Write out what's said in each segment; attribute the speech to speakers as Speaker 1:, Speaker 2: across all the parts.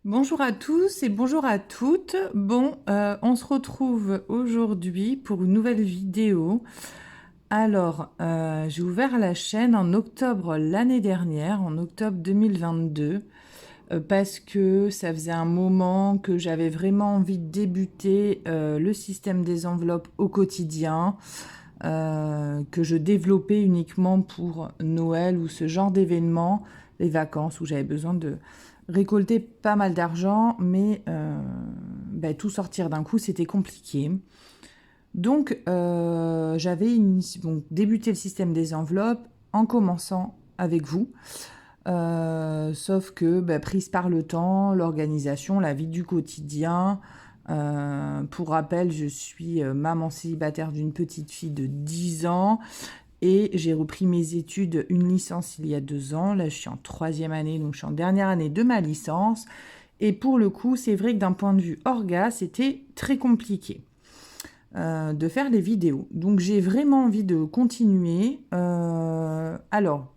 Speaker 1: Bonjour à tous et bonjour à toutes. Bon, on se retrouve aujourd'hui pour une nouvelle vidéo. Alors, j'ai ouvert la chaîne en octobre l'année dernière, en octobre 2022, parce que ça faisait un moment que j'avais vraiment envie de débuter le système des enveloppes au quotidien, que je développais uniquement pour Noël ou ce genre d'événement, les vacances où j'avais besoin de récolter pas mal d'argent, mais tout sortir d'un coup, c'était compliqué. Donc, j'avais débuté le système des enveloppes en commençant avec vous. Sauf que prise par le temps, l'organisation, la vie du quotidien. Pour rappel, je suis maman célibataire d'une petite fille de 10 ans et j'ai repris mes études, une licence il y a 2 ans. Là, je suis en 3e année, donc je suis en dernière année de ma licence. Et pour le coup, c'est vrai que d'un point de vue orga, c'était très compliqué de faire les vidéos. Donc j'ai vraiment envie de continuer. Alors,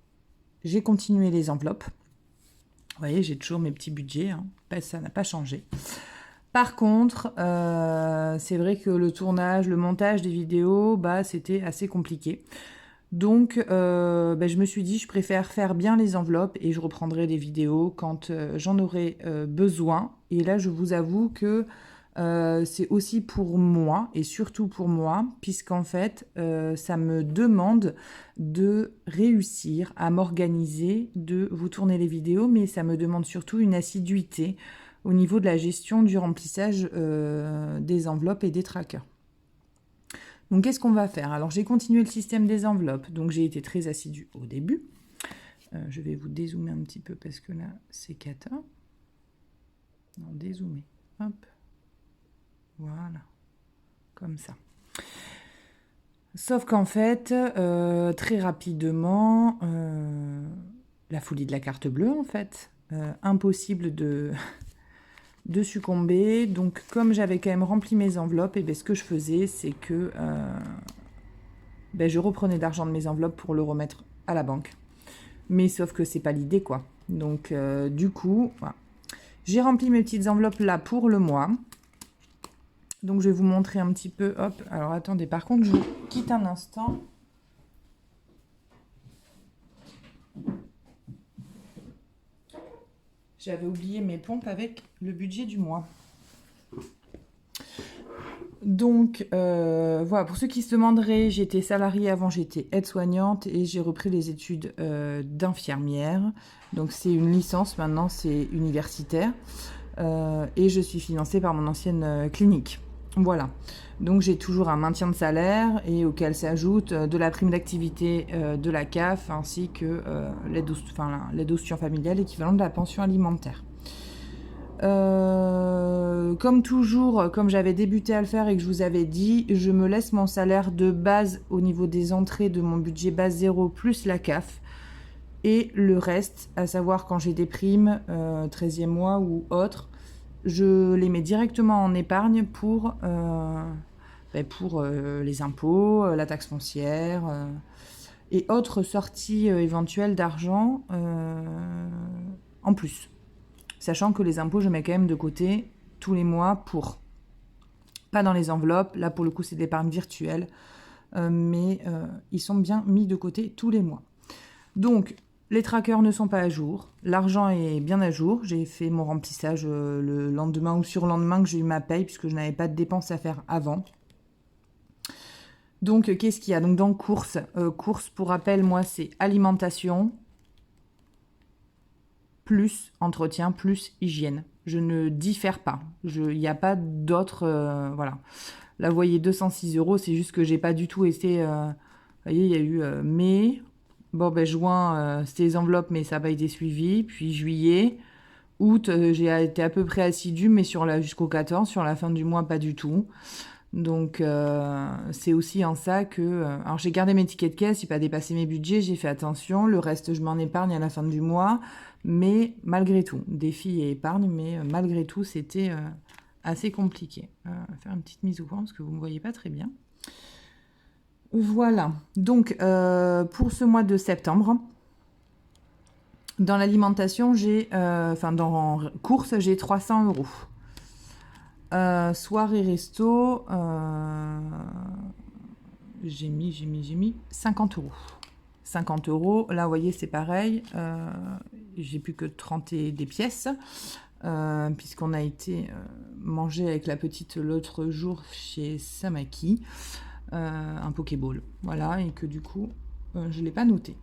Speaker 1: j'ai continué les enveloppes. Vous voyez, j'ai toujours mes petits budgets, hein. Ça n'a pas changé. Par contre, c'est vrai que le tournage, le montage des vidéos, c'était assez compliqué. Donc, je me suis dit, je préfère faire bien les enveloppes et je reprendrai les vidéos quand j'en aurai besoin. Et là, je vous avoue que c'est aussi pour moi et surtout pour moi, puisqu'en fait, ça me demande de réussir à m'organiser, de vous tourner les vidéos, mais ça me demande surtout une assiduité au niveau de la gestion du remplissage des enveloppes et des trackers. Donc, qu'est-ce qu'on va faire? Alors, j'ai continué le système des enveloppes, donc j'ai été très assidue au début. Je vais vous dézoomer un petit peu parce que là, c'est cata. Non, dézoomer. Hop. Voilà. Comme ça. Sauf qu'en fait, très rapidement, la folie de la carte bleue, en fait. Impossible de succomber. Donc, comme j'avais quand même rempli mes enveloppes, et ce que je faisais, c'est que je reprenais l'argent de mes enveloppes pour le remettre à la banque. Mais sauf que c'est pas l'idée, quoi. Donc, du coup, voilà. J'ai rempli mes petites enveloppes là pour le mois. Donc, je vais vous montrer un petit peu. Hop, alors attendez, par contre, je vous quitte un instant. J'avais oublié mes pompes avec le budget du mois. Donc, voilà, pour ceux qui se demanderaient, j'étais salariée avant, j'étais aide-soignante et j'ai repris les études d'infirmière. Donc, c'est une licence, maintenant, c'est universitaire. Et je suis financée par mon ancienne clinique. Voilà. Donc, j'ai toujours un maintien de salaire et auquel s'ajoute de la prime d'activité de la CAF ainsi que l'aide au soutien familial équivalent de la pension alimentaire. Comme toujours, comme j'avais débuté à le faire et que je vous avais dit, je me laisse mon salaire de base au niveau des entrées de mon budget base 0 plus la CAF. Et le reste, à savoir quand j'ai des primes, 13e mois ou autres, je les mets directement en épargne pour les impôts, la taxe foncière et autres sorties éventuelles d'argent en plus. Sachant que les impôts, je mets quand même de côté tous les mois pour. Pas dans les enveloppes, là pour le coup c'est de l'épargne virtuelle, mais ils sont bien mis de côté tous les mois. Donc, les trackers ne sont pas à jour, l'argent est bien à jour, j'ai fait mon remplissage le lendemain ou surlendemain que j'ai eu ma paye, puisque je n'avais pas de dépenses à faire avant. Donc, qu'est-ce qu'il y a? Donc, dans courses, pour rappel, moi, c'est alimentation, plus entretien, plus hygiène. Je ne diffère pas. Il n'y a pas d'autres... voilà. Là, vous voyez, 206 €, c'est juste que j'ai pas du tout été... vous voyez, il y a eu mai... Bon, juin, c'était les enveloppes, mais ça n'a pas été suivi. Puis juillet, août, j'ai été à peu près assidue, mais jusqu'au 14, sur la fin du mois, pas du tout. Donc, c'est aussi en ça que... alors, j'ai gardé mes tickets de caisse, j'ai pas dépassé mes budgets, j'ai fait attention. Le reste, je m'en épargne à la fin du mois. Mais malgré tout, défi et épargne, mais malgré tout, c'était assez compliqué. Faire une petite mise au point, parce que vous ne me voyez pas très bien. Voilà. Donc, pour ce mois de septembre, Dans l'alimentation, enfin dans courses, j'ai 300 euros. Soirée resto, j'ai mis 50 euros. 50 euros, là vous voyez c'est pareil, j'ai plus que 30 et des pièces, puisqu'on a été manger avec la petite l'autre jour chez Samaki, un Pokéball, voilà, et que du coup je ne l'ai pas noté.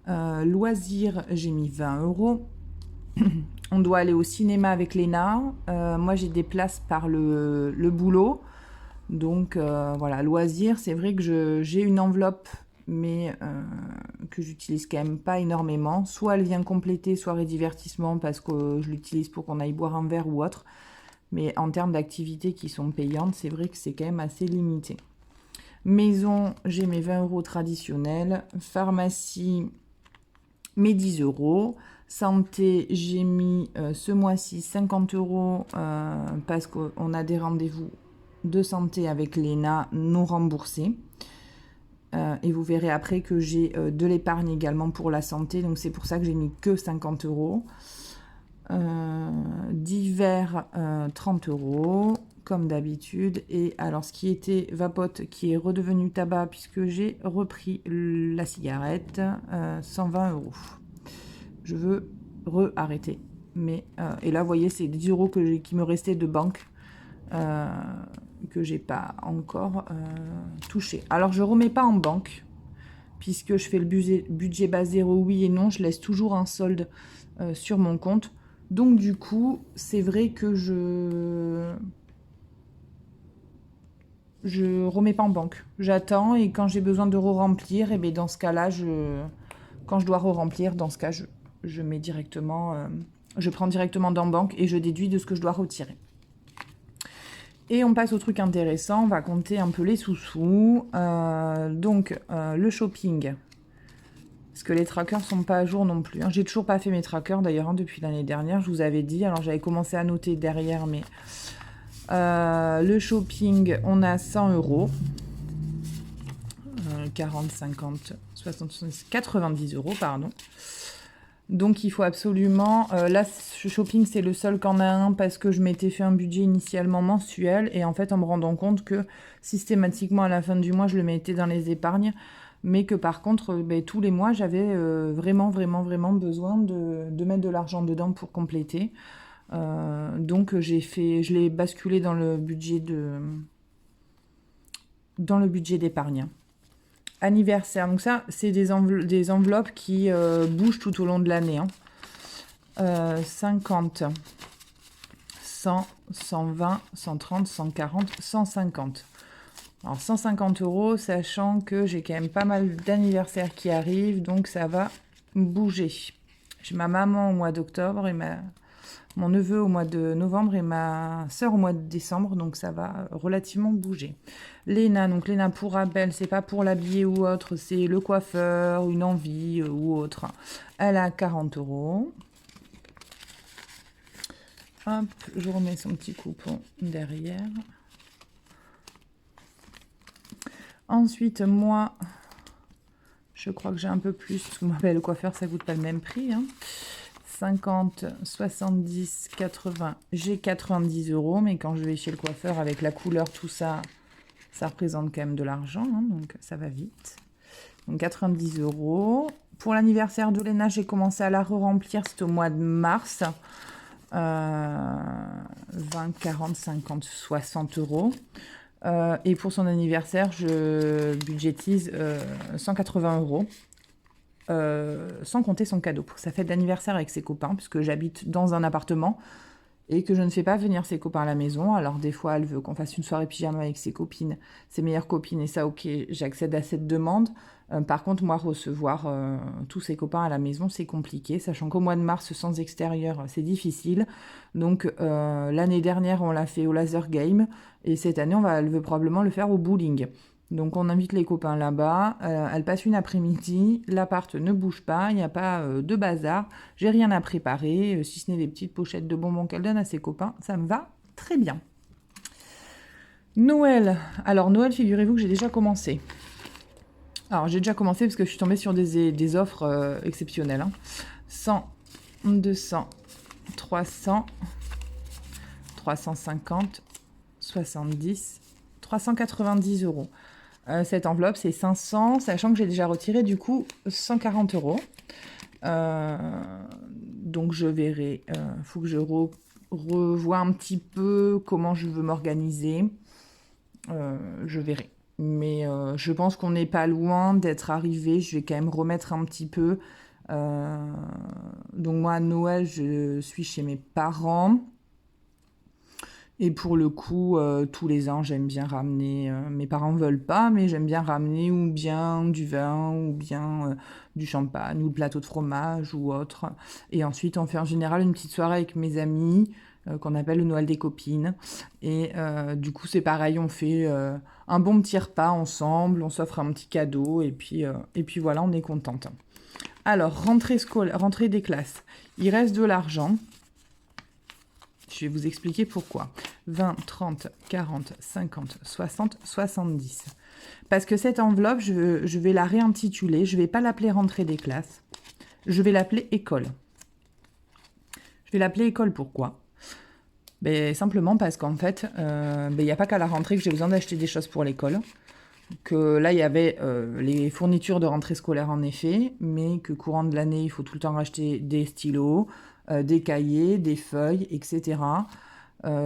Speaker 1: Loisirs, j'ai mis 20 euros. On doit aller au cinéma avec Léna. Moi, j'ai des places par le boulot. Donc, voilà, loisirs, c'est vrai que j'ai une enveloppe, mais que j'utilise quand même pas énormément. Soit elle vient compléter soirée divertissement parce que je l'utilise pour qu'on aille boire un verre ou autre. Mais en termes d'activités qui sont payantes, c'est vrai que c'est quand même assez limité. Maison, j'ai mes 20 euros traditionnels. Pharmacie, mes 10 euros. Santé, j'ai mis ce mois-ci 50 euros parce qu'on a des rendez-vous de santé avec Léna non remboursés. Et vous verrez après que j'ai de l'épargne également pour la santé. Donc c'est pour ça que j'ai mis que 50 euros. Divers, 30 euros comme d'habitude. Et alors ce qui était vapote qui est redevenu tabac puisque j'ai repris la cigarette, 120 euros. Je veux re-arrêter. Mais, et là, vous voyez, c'est 10 euros qui me restaient de banque que j'ai pas encore touché. Alors, je remets pas en banque puisque je fais le budget base 0, oui et non. Je laisse toujours un solde sur mon compte. Donc, du coup, c'est vrai que je remets pas en banque. J'attends et quand j'ai besoin de re-remplir, et bien dans ce cas-là, quand je dois re-remplir, dans ce cas, je mets directement, je prends directement dans banque et je déduis de ce que je dois retirer. Et on passe au truc intéressant, on va compter un peu les sous-sous. Donc, le shopping, parce que les trackers sont pas à jour non plus. J'ai toujours pas fait mes trackers d'ailleurs depuis l'année dernière, je vous avais dit. Alors, j'avais commencé à noter derrière, mais le shopping, on a 100 euros. 40, 50, 60, 70, 90 euros, pardon. Donc il faut absolument... là, ce shopping, c'est le seul qu'en a un parce que je m'étais fait un budget initialement mensuel. Et en fait, en me rendant compte que systématiquement, à la fin du mois, je le mettais dans les épargnes. Mais que par contre, tous les mois, j'avais vraiment besoin de mettre de l'argent dedans pour compléter. Donc je l'ai basculé dans le budget d'épargne. Anniversaire, donc ça, c'est des enveloppes qui bougent tout au long de l'année. 50, 100, 120, 130, 140, 150. Alors 150 euros, sachant que j'ai quand même pas mal d'anniversaires qui arrivent, donc ça va bouger. J'ai ma maman au mois d'octobre et mon neveu au mois de novembre et ma soeur au mois de décembre, donc ça va relativement bouger. Léna, donc Léna pour rappel, c'est pas pour l'habiller ou autre, c'est le coiffeur, une envie ou autre. Elle a 40 euros. Hop, je remets son petit coupon derrière. Ensuite, moi, je crois que j'ai un peu plus, parce que le coiffeur, ça coûte pas le même prix, 50, 70, 80, j'ai 90 euros, mais quand je vais chez le coiffeur avec la couleur, tout ça, ça représente quand même de l'argent, donc ça va vite. Donc 90 euros. Pour l'anniversaire de Léna, j'ai commencé à la re-remplir, c'était au mois de mars. 20, 40, 50, 60 euros. Et pour son anniversaire, je budgétise 180 euros. Sans compter son cadeau pour sa fête d'anniversaire avec ses copains, puisque j'habite dans un appartement et que je ne fais pas venir ses copains à la maison. Alors des fois, elle veut qu'on fasse une soirée pyjama avec ses copines, ses meilleures copines, et ça, ok, j'accède à cette demande. Par contre, moi, recevoir tous ses copains à la maison, c'est compliqué, sachant qu'au mois de mars, sans extérieur, c'est difficile. Donc, l'année dernière, on l'a fait au laser game, et cette année, elle veut probablement le faire au bowling. Donc on invite les copains là-bas, elle passe une après-midi, l'appart ne bouge pas, il n'y a pas de bazar, j'ai rien à préparer, si ce n'est des petites pochettes de bonbons qu'elle donne à ses copains, ça me va très bien. Noël, alors Noël, figurez-vous que j'ai déjà commencé. Alors j'ai déjà commencé parce que je suis tombée sur des offres exceptionnelles. 100, 200, 300, 350, 70, 390 euros. Cette enveloppe, c'est 500, sachant que j'ai déjà retiré du coup 140 euros. Donc je verrai. Faut que je revoie un petit peu comment je veux m'organiser. Je verrai. Mais je pense qu'on n'est pas loin d'être arrivé. Je vais quand même remettre un petit peu. Donc moi, à Noël, je suis chez mes parents. Et pour le coup, tous les ans, j'aime bien ramener. Mes parents ne veulent pas, mais j'aime bien ramener ou bien du vin, ou bien du champagne, ou le plateau de fromage, ou autre. Et ensuite, on fait en général une petite soirée avec mes amis, qu'on appelle le Noël des copines. Et du coup, c'est pareil, on fait un bon petit repas ensemble, on s'offre un petit cadeau, et puis voilà, on est contente. Alors, rentrée des classes. Il reste de l'argent. Je vais vous expliquer pourquoi. 20, 30, 40, 50, 60, 70. Parce que cette enveloppe, je vais la réintituler. Je ne vais pas l'appeler rentrée des classes. Je vais l'appeler école. Je vais l'appeler école, pourquoi ? Simplement parce qu'en fait, il n'y a pas qu'à la rentrée que j'ai besoin d'acheter des choses pour l'école. Que là, il y avait les fournitures de rentrée scolaire en effet, mais que courant de l'année, il faut tout le temps racheter des stylos, des cahiers, des feuilles, etc.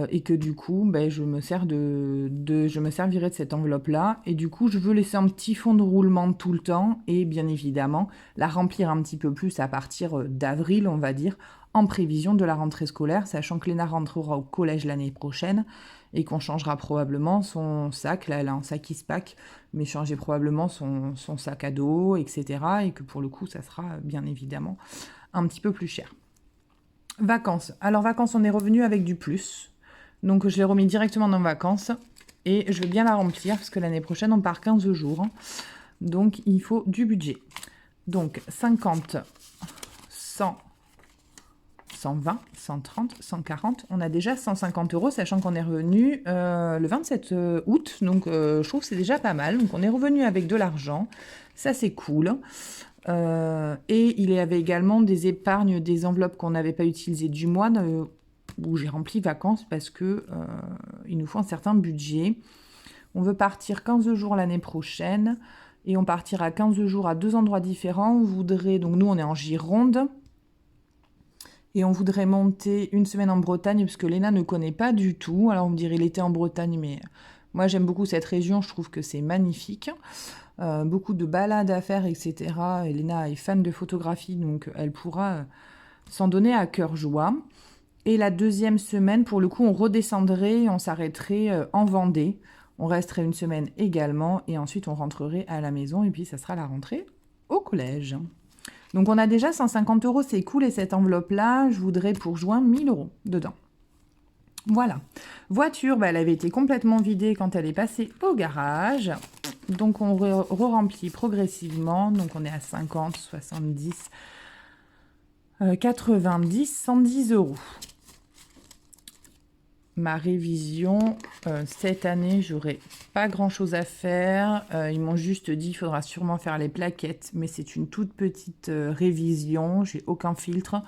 Speaker 1: Et que du coup, je me servirai de cette enveloppe-là. Et du coup, je veux laisser un petit fond de roulement tout le temps et bien évidemment, la remplir un petit peu plus à partir d'avril, on va dire, en prévision de la rentrée scolaire, sachant que Léna rentrera au collège l'année prochaine et qu'on changera probablement son sac. Là, elle a un sac qui se pack, mais changer probablement son sac à dos, etc. Et que pour le coup, ça sera bien évidemment un petit peu plus cher. Vacances. Alors, vacances, on est revenu avec du plus. Donc, je l'ai remis directement dans vacances. Et je vais bien la remplir, parce que l'année prochaine, on part 15 jours. Donc, il faut du budget. Donc, 50, 100, 120, 130, 140. On a déjà 150 euros, sachant qu'on est revenu le 27 août. Donc, je trouve que c'est déjà pas mal. Donc, on est revenu avec de l'argent. Ça, c'est cool. Et il y avait également des épargnes, des enveloppes qu'on n'avait pas utilisées du mois, où j'ai rempli vacances parce que il nous faut un certain budget. On veut partir 15 jours l'année prochaine et on partira 15 jours à 2 endroits différents. Donc nous, on est en Gironde. Et on voudrait monter une semaine en Bretagne, parce que Léna ne connaît pas du tout. Alors on me dirait l'été en Bretagne, mais moi j'aime beaucoup cette région, je trouve que c'est magnifique. Beaucoup de balades à faire, etc. Et Léna est fan de photographie, donc elle pourra s'en donner à cœur joie. Et la deuxième semaine, pour le coup, on redescendrait, on s'arrêterait en Vendée. On resterait une semaine également, et ensuite on rentrerait à la maison, et puis ça sera la rentrée au collège. Donc on a déjà 150 euros, c'est cool, et cette enveloppe-là, je voudrais pour juin 1000 euros dedans. Voilà. Voiture, elle avait été complètement vidée quand elle est passée au garage. Donc on re-remplit progressivement. Donc on est à 50, 70, 90, 110 euros. Ma révision, cette année, j'aurai pas grand-chose à faire. Ils m'ont juste dit qu'il faudra sûrement faire les plaquettes, mais c'est une toute petite révision. J'ai aucun filtre.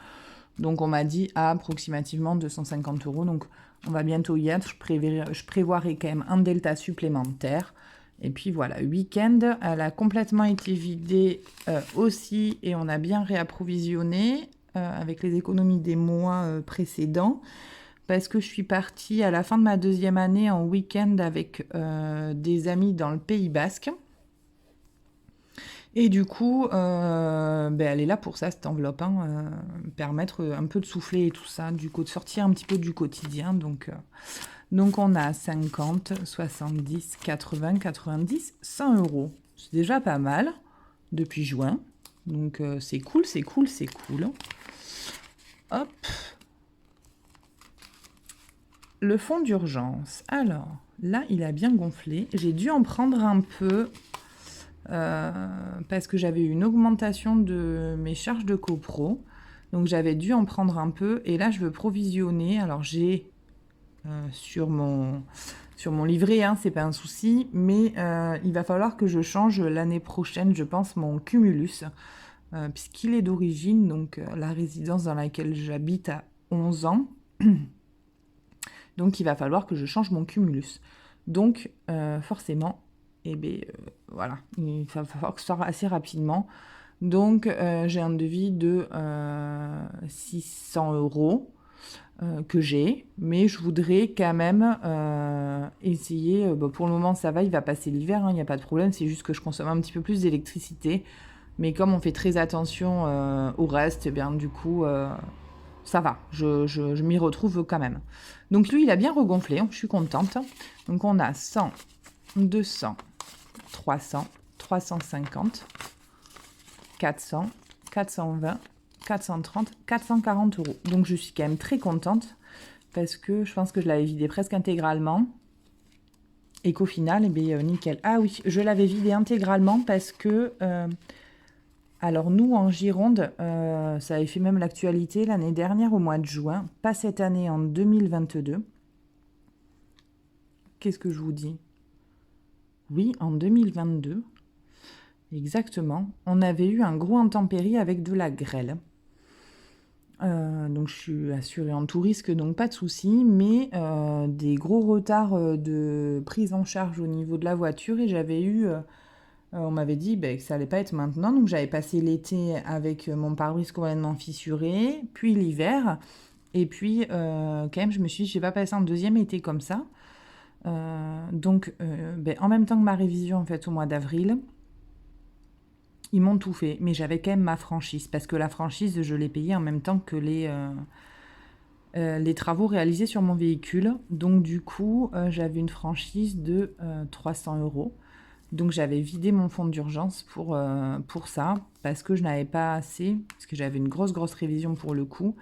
Speaker 1: Donc on m'a dit approximativement 250 euros. Donc on va bientôt y être. Je prévoirai quand même un delta supplémentaire. Et puis voilà, week-end, elle a complètement été vidée aussi. Et on a bien réapprovisionné avec les économies des mois précédents. Parce que je suis partie à la fin de ma deuxième année en week-end avec des amis dans le Pays Basque. Et du coup, elle est là pour ça, cette enveloppe, permettre un peu de souffler et tout ça, de sortir un petit peu du quotidien. Donc on a 50, 70, 80, 90, 100 euros. C'est déjà pas mal depuis juin. Donc c'est cool, c'est cool, c'est cool. Hop. Le fonds d'urgence. Alors, là, il a bien gonflé. J'ai dû en prendre un peu parce que j'avais eu une augmentation de mes charges de copro. Donc, j'avais dû en prendre un peu. Et là, je veux provisionner. Alors, j'ai sur mon livret, c'est pas un souci. Mais il va falloir que je change l'année prochaine, je pense, mon cumulus. puisqu'il est d'origine, donc la résidence dans laquelle j'habite a 11 ans. Donc il va falloir que je change mon cumulus. Donc forcément, voilà, il va falloir que ce soit assez rapidement. Donc j'ai un devis de 600 € que j'ai, mais je voudrais quand même essayer, pour le moment ça va, il va passer l'hiver, il n'y a pas de problème, c'est juste que je consomme un petit peu plus d'électricité, mais comme on fait très attention au reste, bien du coup ça va, je m'y retrouve quand même. Donc lui il a bien regonflé, je suis contente. Donc on a 100, 200, 300, 350, 400, 420, 430, 440 €. Donc je suis quand même très contente parce que je pense que je l'avais vidé presque intégralement et qu'au final, nickel. Ah oui, je l'avais vidé intégralement parce que, alors nous en Gironde, ça avait fait même l'actualité l'année dernière au mois de juin, pas cette année en 2022. Qu'est-ce que je vous dis? Oui, en 2022. Exactement. On avait eu un gros intempérie avec de la grêle. Donc je suis assurée en tout risque, donc pas de souci, mais des gros retards de prise en charge au niveau de la voiture et j'avais eu, on m'avait dit que ça allait pas être maintenant, donc j'avais passé l'été avec mon pare-brise complètement fissuré, puis l'hiver, et puis quand même je me suis dit, je vais pas passer un deuxième été comme ça. Donc en même temps que ma révision en fait au mois d'avril, ils m'ont tout fait, mais j'avais quand même ma franchise, parce que la franchise, je l'ai payée en même temps que les travaux réalisés sur mon véhicule. Donc du coup, j'avais une franchise de 300 €. Donc j'avais vidé mon fonds d'urgence pour ça, parce que je n'avais pas assez, parce que j'avais une grosse révision pour le coup,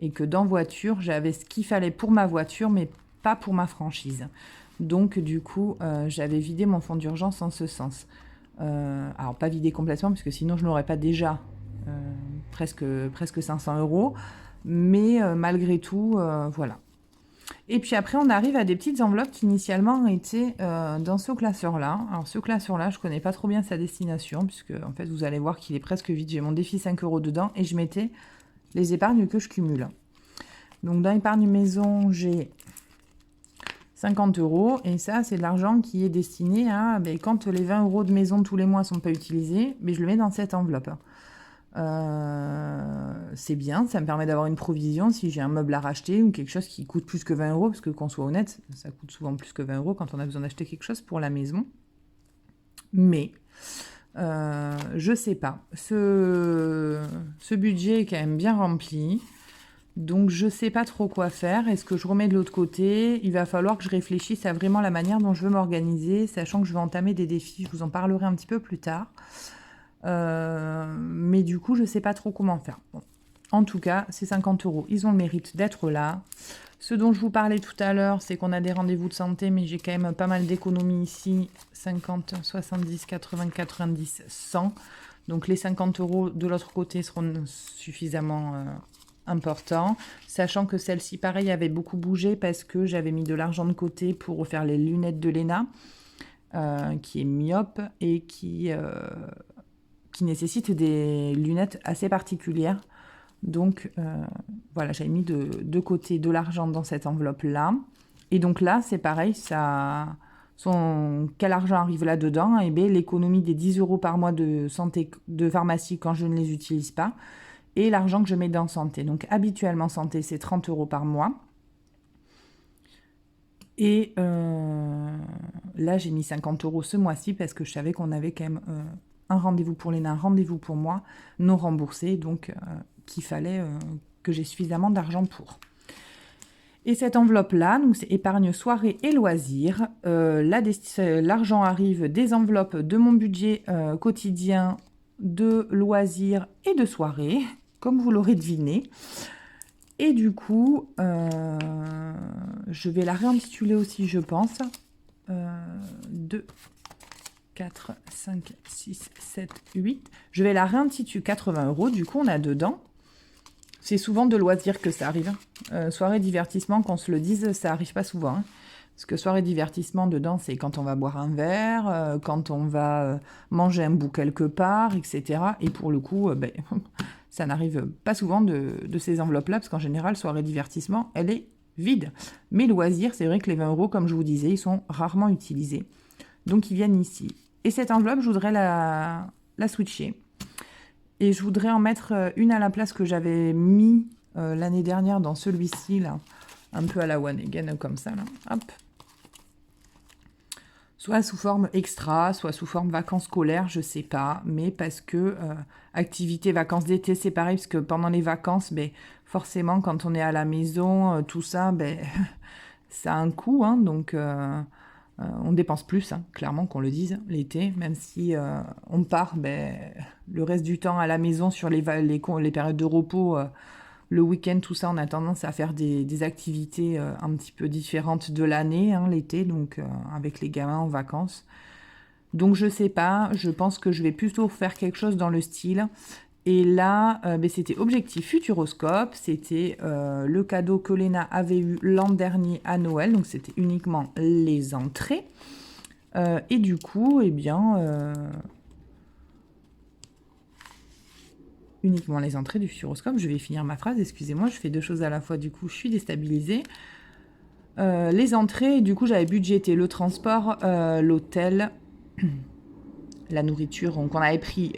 Speaker 1: et que dans voiture, j'avais ce qu'il fallait pour ma voiture, mais pas pour ma franchise. Donc du coup, j'avais vidé mon fonds d'urgence en ce sens. Alors pas vidé complètement parce que sinon je n'aurais pas déjà presque 500 €, mais malgré tout voilà. Et puis après on arrive à des petites enveloppes qui initialement étaient dans ce classeur là. Alors ce classeur là je connais pas trop bien sa destination puisque en fait vous allez voir qu'il est presque vide. J'ai mon défi 5 € dedans et je mettais les épargnes que je cumule. Donc dans épargne maison j'ai 50 € et ça c'est de l'argent qui est destiné à quand les 20 € de maison tous les mois sont pas utilisés, je le mets dans cette enveloppe. C'est bien, ça me permet d'avoir une provision si j'ai un meuble à racheter ou quelque chose qui coûte plus que 20 €, parce que qu'on soit honnête, ça coûte souvent plus que 20 € quand on a besoin d'acheter quelque chose pour la maison. Mais je sais pas, ce budget est quand même bien rempli. Donc je sais pas trop quoi faire. Est-ce que je remets de l'autre côté? Il va falloir que je réfléchisse à vraiment la manière dont je veux m'organiser, sachant que je vais entamer des défis. Je vous en parlerai un petit peu plus tard. Mais du coup, je sais pas trop comment faire. Bon. En tout cas, ces 50 €, ils ont le mérite d'être là. Ce dont je vous parlais tout à l'heure, c'est qu'on a des rendez-vous de santé, mais j'ai quand même pas mal d'économies ici. 50, 70, 80, 90, 100. Donc les 50 € de l'autre côté seront suffisamment importants. Sachant que celle-ci, pareil, avait beaucoup bougé parce que j'avais mis de l'argent de côté pour refaire les lunettes de Léna, qui est myope et qui nécessite des lunettes assez particulières. Donc voilà, j'avais mis de côté de l'argent dans cette enveloppe-là. Et donc là, c'est pareil, quel argent arrive là-dedans? Eh bien, l'économie des 10 € par mois de pharmacie quand je ne les utilise pas. Et l'argent que je mets dans santé. Donc habituellement, santé, c'est 30 € par mois. Et là, j'ai mis 50 € ce mois-ci parce que je savais qu'on avait quand même un rendez-vous pour Léna, un rendez-vous pour moi, non remboursé. Donc qu'il fallait que j'ai suffisamment d'argent pour. Et cette enveloppe-là, donc c'est épargne soirée et loisirs. L'argent arrive des enveloppes de mon budget quotidien de loisirs et de soirée, comme vous l'aurez deviné. Et du coup, je vais la réintituler aussi, je pense. 2, 4, 5, 6, 7, 8. Je vais la réintituler 80 €. Du coup, on a dedans. C'est souvent de loisirs que ça arrive. Soirée divertissement, qu'on se le dise, ça arrive pas souvent. Parce que soirée divertissement, dedans, c'est quand on va boire un verre, quand on va manger un bout quelque part, etc. Et pour le coup, ben, ça n'arrive pas souvent de ces enveloppes-là, parce qu'en général, soirée divertissement, elle est vide. Mais loisirs, c'est vrai que les 20 euros, comme je vous disais, ils sont rarement utilisés. Donc, ils viennent ici. Et cette enveloppe, je voudrais la switcher. Et je voudrais en mettre une à la place que j'avais mis l'année dernière dans celui-ci, là. Un peu à la one again, comme ça, là. Hop. Soit sous forme extra, soit sous forme vacances scolaires, je sais pas. Mais parce que activité vacances d'été, c'est pareil, parce que pendant les vacances, ben, forcément, quand on est à la maison, tout ça, ben, ça a un coût, hein, donc on dépense plus, hein, clairement qu'on le dise, l'été, même si on part ben, le reste du temps à la maison sur les périodes de repos, le week-end, tout ça, on a tendance à faire des activités un petit peu différentes de l'année, hein, l'été, donc avec les gamins en vacances. Donc je sais pas, je pense que je vais plutôt faire quelque chose dans le style. Et là, ben, c'était Objectif Futuroscope, c'était le cadeau que Léna avait eu l'an dernier à Noël, donc c'était uniquement les entrées. Et du coup, eh bien, uniquement les entrées du Futuroscope. Je vais finir ma phrase, excusez-moi, je fais deux choses à la fois, du coup, je suis déstabilisée. Les entrées, du coup, j'avais budgété le transport, l'hôtel, la nourriture, donc on avait pris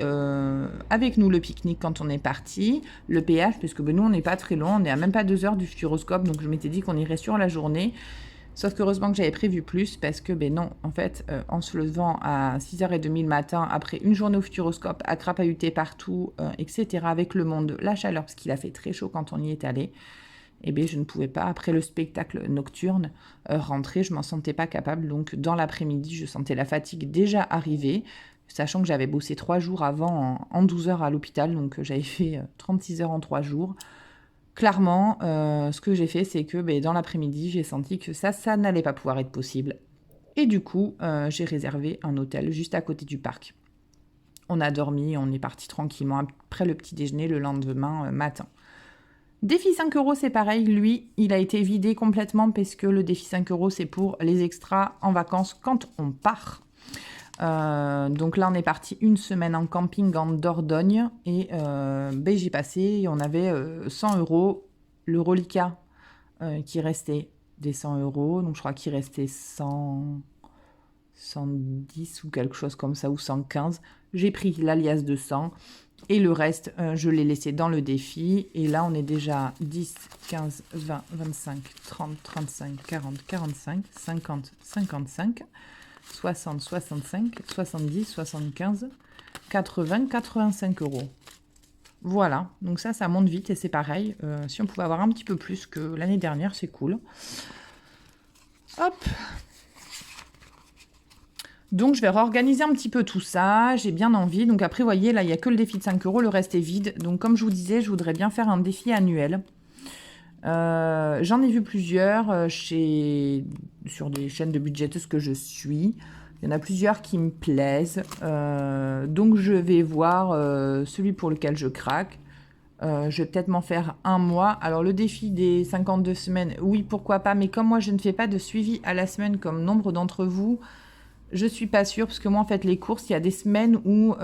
Speaker 1: avec nous le pique-nique quand on est parti, le péage, puisque ben, nous, on n'est pas très loin, on est à même pas 2 heures du Futuroscope, donc je m'étais dit qu'on irait sur la journée. Sauf qu'heureusement que j'avais prévu plus, parce que, ben non, en fait, en se levant à 6h30 le matin, après une journée au Futuroscope, à crapahuter partout, etc., avec le monde, la chaleur, parce qu'il a fait très chaud quand on y est allé, eh bien, je ne pouvais pas, après le spectacle nocturne, rentrer, je m'en sentais pas capable. Donc, dans l'après-midi, je sentais la fatigue déjà arriver, sachant que j'avais bossé 3 jours avant en 12 heures à l'hôpital, donc j'avais fait 36 heures en 3 jours. Clairement, ce que j'ai fait, c'est que ben, dans l'après-midi, j'ai senti que ça n'allait pas pouvoir être possible. Et du coup, j'ai réservé un hôtel juste à côté du parc. On a dormi, on est parti tranquillement après le petit déjeuner le lendemain matin. Défi 5 euros, c'est pareil. Lui, il a été vidé complètement parce que le défi 5 euros, c'est pour les extras en vacances quand on part. Donc là, on est parti une semaine en camping en Dordogne et ben, j'y passé. On avait 100 euros. Le reliquat qui restait des 100 euros. Donc je crois qu'il restait 110 ou quelque chose comme ça, ou 115. J'ai pris l'alias de 100 et le reste, je l'ai laissé dans le défi. Et là, on est déjà 10, 15, 20, 25, 30, 35, 40, 45, 50, 55, 60, 65, 70, 75, 80, 85 euros. Voilà, donc ça monte vite et c'est pareil. Si on pouvait avoir un petit peu plus que l'année dernière, c'est cool. Hop. Donc, je vais réorganiser un petit peu tout ça. J'ai bien envie. Donc, après, vous voyez, là, il n'y a que le défi de 5 euros. Le reste est vide. Donc, comme je vous disais, je voudrais bien faire un défi annuel. J'en ai vu plusieurs sur des chaînes de budgéteuses que je suis. Il y en a plusieurs qui me plaisent. Donc, je vais voir celui pour lequel je craque. Je vais peut-être m'en faire un mois. Alors, le défi des 52 semaines, oui, pourquoi pas. Mais comme moi, je ne fais pas de suivi à la semaine comme nombre d'entre vous, je suis pas sûre. Parce que moi, en fait, les courses, il y a des semaines où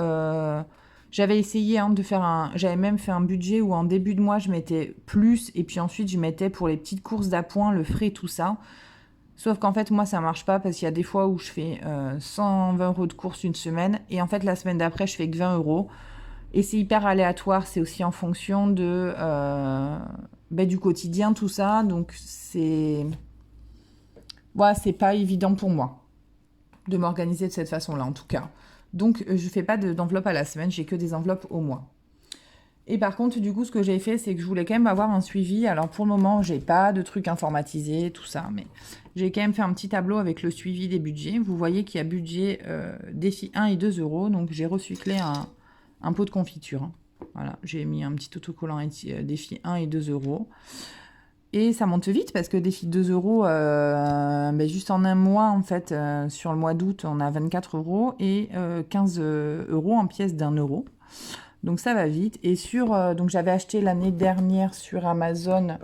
Speaker 1: j'avais essayé de faire j'avais même fait un budget où en début de mois, je mettais plus. Et puis ensuite, je mettais pour les petites courses d'appoint, le frais, tout ça. Sauf qu'en fait, moi, ça marche pas parce qu'il y a des fois où je fais 120 euros de courses une semaine. Et en fait, la semaine d'après, je fais que 20 euros. Et c'est hyper aléatoire. C'est aussi en fonction du quotidien, tout ça. Donc, c'est pas évident pour moi de m'organiser de cette façon-là, en tout cas. Donc, je fais pas d'enveloppe à la semaine. J'ai que des enveloppes au mois. Et par contre, du coup, ce que j'ai fait, c'est que je voulais quand même avoir un suivi. Alors, pour le moment, j'ai pas de trucs informatisés, tout ça, mais j'ai quand même fait un petit tableau avec le suivi des budgets. Vous voyez qu'il y a budget défi 1 et 2 euros. Donc, j'ai recyclé un pot de confiture. Hein. Voilà, j'ai mis un petit autocollant défi 1 et 2 euros. Et ça monte vite parce que défi 2 euros, juste en un mois, en fait, sur le mois d'août, on a 24 euros et 15 euros en pièces d'1 euro. Donc ça va vite. Et donc j'avais acheté l'année dernière sur Amazon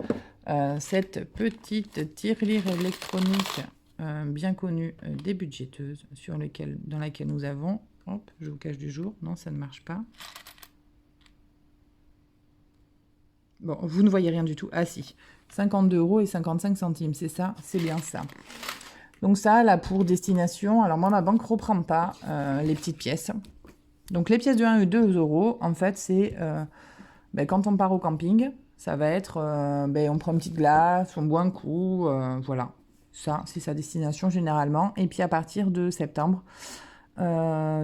Speaker 1: cette petite tirelire électronique bien connue des budgéteuses dans laquelle nous avons... Hop, je vous cache du jour. Non, ça ne marche pas. Bon, vous ne voyez rien du tout. Ah si, 52 € et 55 centimes, c'est ça, c'est bien ça. Donc ça, là, pour destination, alors moi, ma banque ne reprend pas les petites pièces. Donc les pièces de 1 et 2 €, en fait, c'est quand on part au camping, ça va être, on prend une petite glace, on boit un coup, voilà. Ça, c'est sa destination généralement. Et puis à partir de septembre,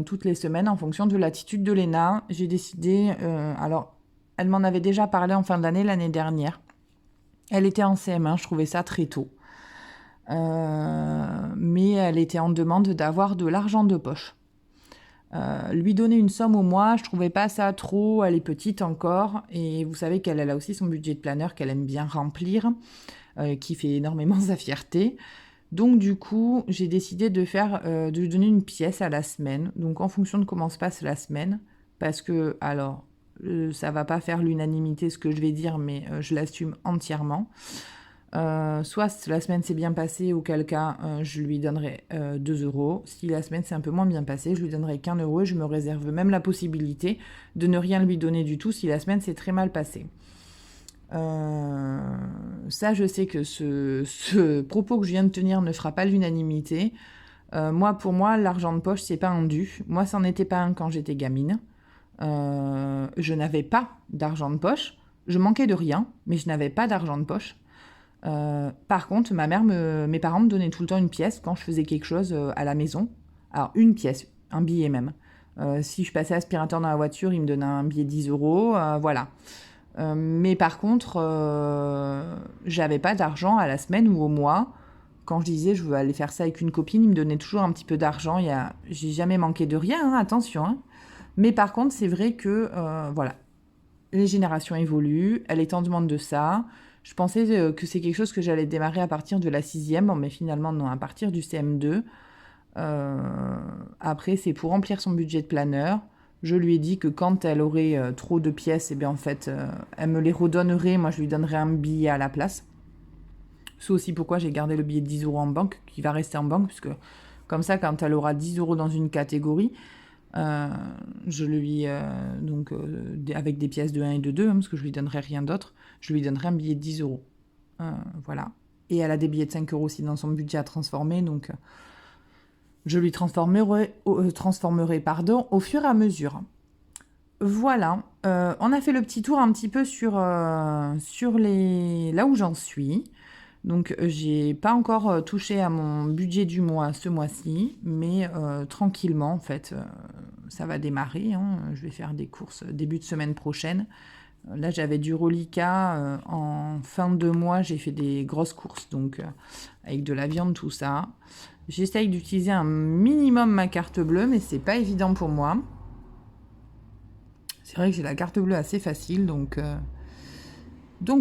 Speaker 1: toutes les semaines, en fonction de l'attitude de Léna, j'ai décidé... alors, elle m'en avait déjà parlé en fin d'année, l'année dernière. Elle était en CM1, je trouvais ça très tôt. Mais elle était en demande d'avoir de l'argent de poche. Lui donner une somme au mois, je trouvais pas ça trop, elle est petite encore, et vous savez qu'elle a aussi son budget de planeur qu'elle aime bien remplir, qui fait énormément sa fierté. Donc du coup, j'ai décidé de lui donner une pièce à la semaine, donc en fonction de comment se passe la semaine, parce que, alors, ça va pas faire l'unanimité ce que je vais dire, mais je l'assume entièrement. Soit la semaine s'est bien passée, auquel cas je lui donnerai 2 €. Si la semaine s'est un peu moins bien passée, je lui donnerai qu'1 € et je me réserve même la possibilité de ne rien lui donner du tout si la semaine s'est très mal passée. Ça, je sais que ce propos que je viens de tenir ne fera pas l'unanimité. Pour moi, l'argent de poche, c'est pas un dû. Moi, ça n'en était pas un quand j'étais gamine. Je n'avais pas d'argent de poche. Je manquais de rien, mais je n'avais pas d'argent de poche. Par contre, mes parents me donnaient tout le temps une pièce quand je faisais quelque chose à la maison. Alors, une pièce, un billet même. Si je passais aspirateur dans la voiture, ils me donnaient un billet de 10 €, voilà. Mais par contre, j'avais pas d'argent à la semaine ou au mois. Quand je disais je veux aller faire ça avec une copine, ils me donnaient toujours un petit peu d'argent. J'ai jamais manqué de rien, hein, attention. Hein. Mais par contre, c'est vrai que voilà, les générations évoluent, elle est en demande de ça. Je pensais que c'est quelque chose que j'allais démarrer à partir de la 6e, bon, mais finalement non, à partir du CM2. Après, c'est pour remplir son budget de planeur. Je lui ai dit que quand elle aurait trop de pièces, en fait, elle me les redonnerait. Moi, je lui donnerais un billet à la place. C'est aussi pourquoi j'ai gardé le billet de 10 € en banque, qui va rester en banque, puisque comme ça, quand elle aura 10 € dans une catégorie, je lui... avec des pièces de 1 et de 2, parce que je lui donnerai rien d'autre, je lui donnerai un billet de 10 €. Voilà. Et elle a des billets de 5 € aussi dans son budget à transformer, donc... je lui transformerai au fur et à mesure. Voilà, on a fait le petit tour un petit peu sur là où j'en suis. Donc, j'ai pas encore touché à mon budget du mois ce mois-ci, mais tranquillement, en fait, ça va démarrer. Hein. Je vais faire des courses début de semaine prochaine. Là, j'avais du reliquat. En fin de mois, j'ai fait des grosses courses, donc avec de la viande, tout ça. J'essaye d'utiliser un minimum ma carte bleue, mais c'est pas évident pour moi. C'est vrai que j'ai la carte bleue assez facile, donc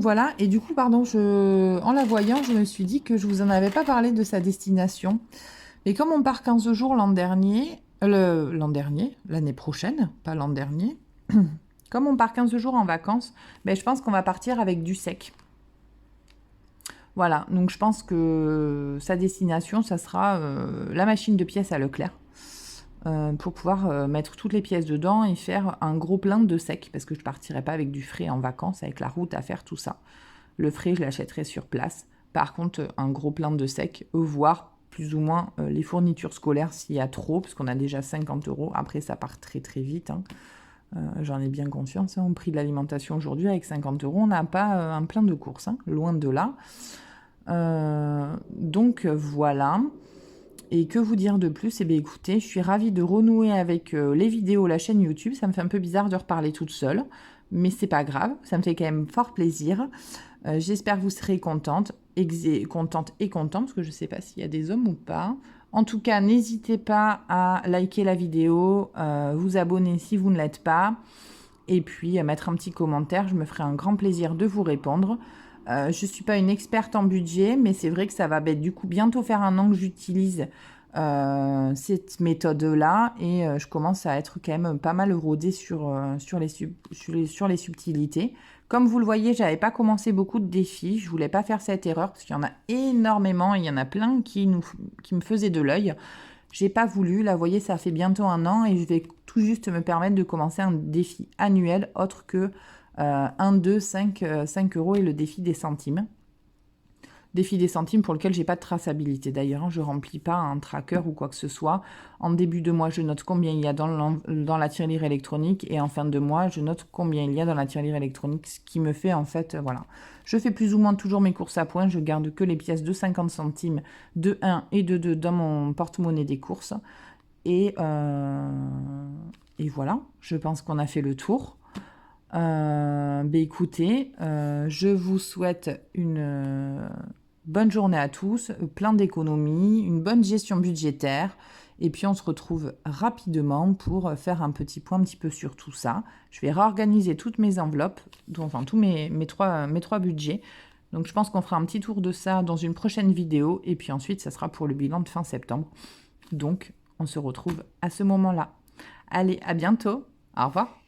Speaker 1: voilà. Et du coup, pardon, en la voyant, je me suis dit que je vous en avais pas parlé de sa destination. Mais comme on part 15 jours l'année prochaine, pas l'an dernier, comme on part 15 jours en vacances, je pense qu'on va partir avec du sec. Voilà, donc je pense que sa destination, ça sera la machine de pièces à Leclerc, pour pouvoir mettre toutes les pièces dedans et faire un gros plein de sec, parce que je ne partirai pas avec du frais en vacances, avec la route à faire, tout ça. Le frais, je l'achèterai sur place. Par contre, un gros plein de sec, voire plus ou moins les fournitures scolaires s'il y a trop, parce qu'on a déjà 50 €. Après, ça part très très vite, hein. J'en ai bien conscience, hein, au prix de l'alimentation aujourd'hui, avec 50 €, on n'a pas un plein de courses, hein, loin de là. Donc voilà. Et que vous dire de plus? Écoutez, je suis ravie de renouer avec les vidéos, la chaîne YouTube. Ça me fait un peu bizarre de reparler toute seule, mais c'est pas grave, ça me fait quand même fort plaisir. J'espère que vous serez contente et content, parce que je sais pas s'il y a des hommes ou pas. En tout cas, n'hésitez pas à liker la vidéo, vous abonner si vous ne l'êtes pas, et puis à mettre un petit commentaire. Je me ferai un grand plaisir de vous répondre. Je ne suis pas une experte en budget, mais c'est vrai que ça va du coup bientôt faire un an que j'utilise cette méthode-là et je commence à être quand même pas mal rodée sur les subtilités. Comme vous le voyez, j'avais pas commencé beaucoup de défis. Je voulais pas faire cette erreur parce qu'il y en a énormément. Il y en a plein qui me faisaient de l'œil. J'ai pas voulu. Là, vous voyez, ça fait bientôt 1 an et je vais tout juste me permettre de commencer un défi annuel autre que 1, 2, 5 euros et le défi des centimes. Défi des centimes pour lequel j'ai pas de traçabilité. D'ailleurs, hein, je remplis pas un tracker ou quoi que ce soit. En début de mois, je note combien il y a dans la tirelire électronique et en fin de mois, je note combien il y a dans la tirelire électronique, ce qui me fait en fait, voilà. Je fais plus ou moins toujours mes courses à points. Je garde que les pièces de 50 centimes, de 1 et de 2 dans mon porte-monnaie des courses. Et voilà, je pense qu'on a fait le tour. Écoutez, je vous souhaite une bonne journée à tous, plein d'économies, une bonne gestion budgétaire. Et puis on se retrouve rapidement pour faire un petit point un petit peu sur tout ça. Je vais réorganiser toutes mes enveloppes, enfin tous mes trois budgets. Donc je pense qu'on fera un petit tour de ça dans une prochaine vidéo. Et puis ensuite, ça sera pour le bilan de fin septembre. Donc on se retrouve à ce moment-là. Allez, à bientôt. Au revoir.